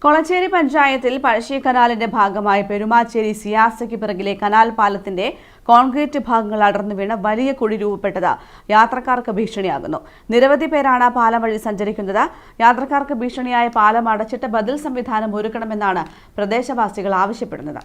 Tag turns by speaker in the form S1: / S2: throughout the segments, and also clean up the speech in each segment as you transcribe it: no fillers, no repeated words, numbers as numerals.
S1: കൊളച്ചേരി പഞ്ചായത്തിൽ പഴശ്ശി കനാലിന്റെ ഭാഗമായി പെരുമാച്ചേരി സിയാസയ്ക്ക് പിറകിലെ കനാൽ പാലത്തിന്റെ കോൺക്രീറ്റ് ഭാഗങ്ങൾ അടർന്നു വീണ് വലിയ കുഴി രൂപപ്പെട്ടത് യാത്രക്കാർക്ക് ഭീഷണിയാകുന്നു. നിരവധി പേരാണ് പാലം വഴി സഞ്ചരിക്കുന്നത്. യാത്രക്കാർക്ക് ഭീഷണിയായ പാലം അടച്ചിട്ട് ബദൽ സംവിധാനം ഒരുക്കണമെന്നാണ് പ്രദേശവാസികൾ ആവശ്യപ്പെടുന്നത്.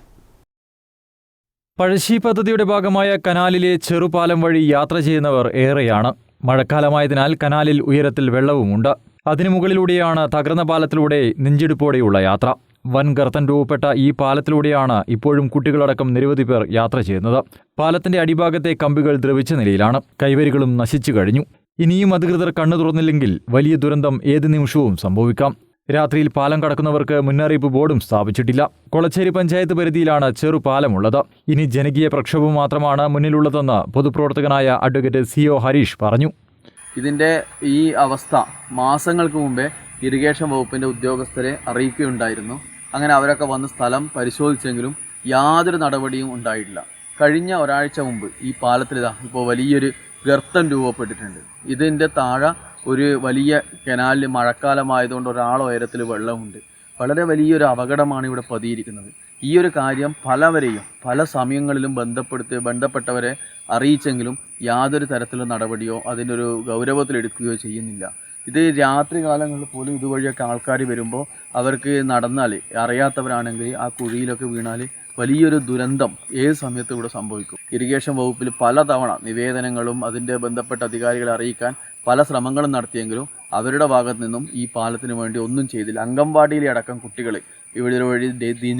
S2: പഴശ്ശി പദ്ധതിയുടെ ഭാഗമായ കനാലിലെ ചെറുപാലം വഴി യാത്ര ചെയ്യുന്നവർ ഏറെയാണ്. മഴക്കാലമായതിനാൽ കനാലിൽ ഉയരത്തിൽ വെള്ളവുമുണ്ട്. അതിനു മുകളിലൂടെയാണ് തകർന്ന പാലത്തിലൂടെ നെഞ്ചിടിപ്പോടെയുള്ള യാത്ര. വൻ ഗർത്തൻ രൂപപ്പെട്ട ഈ പാലത്തിലൂടെയാണ് ഇപ്പോഴും കുട്ടികളടക്കം നിരവധി പേർ യാത്ര ചെയ്യുന്നത്. പാലത്തിന്റെ അടിഭാഗത്തെ കമ്പികൾ ദ്രവിച്ച നിലയിലാണ്. കൈവരികളും നശിച്ചു കഴിഞ്ഞു. ഇനിയും അധികൃതർ കണ്ണു തുറന്നില്ലെങ്കിൽ വലിയ ദുരന്തം ഏത് നിമിഷവും സംഭവിക്കാം. രാത്രിയിൽ പാലം കടക്കുന്നവർക്ക് മുന്നറിയിപ്പ് ബോർഡും സ്ഥാപിച്ചിട്ടില്ല. കൊളച്ചേരി പഞ്ചായത്ത് പരിധിയിലാണ് ചെറുപാലമുള്ളത്. ഇനി ജനകീയ പ്രക്ഷോഭം മാത്രമാണ് മുന്നിലുള്ളതെന്ന് പൊതുപ്രവർത്തകനായ അഡ്വക്കേറ്റ് CO ഹരീഷ് പറഞ്ഞു.
S3: ഇതിൻ്റെ ഈ അവസ്ഥ മാസങ്ങൾക്ക് മുമ്പേ ഇറിഗേഷൻ വകുപ്പിൻ്റെ ഉദ്യോഗസ്ഥരെ അറിയിക്കുകയുണ്ടായിരുന്നു. അങ്ങനെ അവരൊക്കെ വന്ന് സ്ഥലം പരിശോധിച്ചെങ്കിലും യാതൊരു നടപടിയും ഉണ്ടായിട്ടില്ല. കഴിഞ്ഞ ഒരാഴ്ച മുമ്പ് ഈ പാലത്തിൽ ഇപ്പോൾ വലിയൊരു ഗർത്തം രൂപപ്പെട്ടിട്ടുണ്ട്. ഇതിൻ്റെ താഴെ ഒരു വലിയ കനാലിൽ മഴക്കാലമായതുകൊണ്ട് ഒരാളുയരത്തിൽ വെള്ളമുണ്ട്. വളരെ വലിയൊരു അപകടമാണ് ഇവിടെ പതിയിരിക്കുന്നത്. ഈ ഒരു കാര്യം പലവരെയും പല സമയങ്ങളിലും ബന്ധപ്പെട്ടവരെ അറിയിച്ചെങ്കിലും യാതൊരു തരത്തിലുള്ള നടപടിയോ അതിൻ്റെ ഒരു ഗൗരവത്തിലെടുക്കുകയോ ചെയ്യുന്നില്ല. ഇത് രാത്രി കാലങ്ങളിൽ പോലും ഇതുവഴിയൊക്കെ ആൾക്കാർ വരുമ്പോൾ അവർക്ക് നടന്നാൽ അറിയാത്തവരാണെങ്കിൽ ആ കുഴിയിലൊക്കെ വീണാൽ വലിയൊരു ദുരന്തം ഏത് സമയത്തും ഇവിടെ സംഭവിക്കും. ഇറിഗേഷൻ വകുപ്പിൽ പലതവണ നിവേദനങ്ങളും അതിൻ്റെ ബന്ധപ്പെട്ട അധികാരികളെ അറിയിക്കാൻ പല ശ്രമങ്ങളും നടത്തിയെങ്കിലും അവരുടെ ഭാഗത്തു നിന്നും ഈ പാലത്തിന് വേണ്ടി ഒന്നും ചെയ്തില്ല. അംഗൻവാടിയിലെ അടക്കം കുട്ടികൾ ഇവിടെ വഴി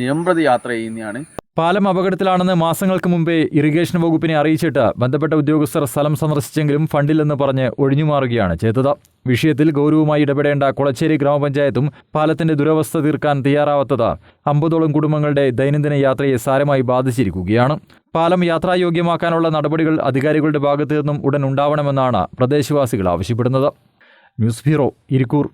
S3: നിരന്തരം യാത്ര ചെയ്യുന്നതാണ്.
S2: പാലം അപകടത്തിലാണെന്ന് മാസങ്ങൾക്ക് മുമ്പേ ഇറിഗേഷൻ വകുപ്പിനെ അറിയിച്ചിട്ട് ബന്ധപ്പെട്ട ഉദ്യോഗസ്ഥർ സ്ഥലം സന്ദർശിച്ചെങ്കിലും ഫണ്ടില്ലെന്ന് പറഞ്ഞ് ഒഴിഞ്ഞുമാറുകയാണ് ചെയ്തത്. വിഷയത്തിൽ ഗൗരവമായി ഇടപെടേണ്ട കൊളച്ചേരി ഗ്രാമപഞ്ചായത്തും പാലത്തിന്റെ ദുരവസ്ഥ തീർക്കാൻ തയ്യാറാവാത്തത് 50ഓളം കുടുംബങ്ങളുടെ ദൈനംദിന യാത്രയെ സാരമായി ബാധിച്ചിരിക്കുകയാണ്. പാലം യാത്രായോഗ്യമാക്കാനുള്ള നടപടികൾ അധികാരികളുടെ ഭാഗത്തു നിന്നും ഉടൻ ഉണ്ടാവണമെന്നാണ് പ്രദേശവാസികൾ ആവശ്യപ്പെടുന്നത്. News bureau, Irikkur.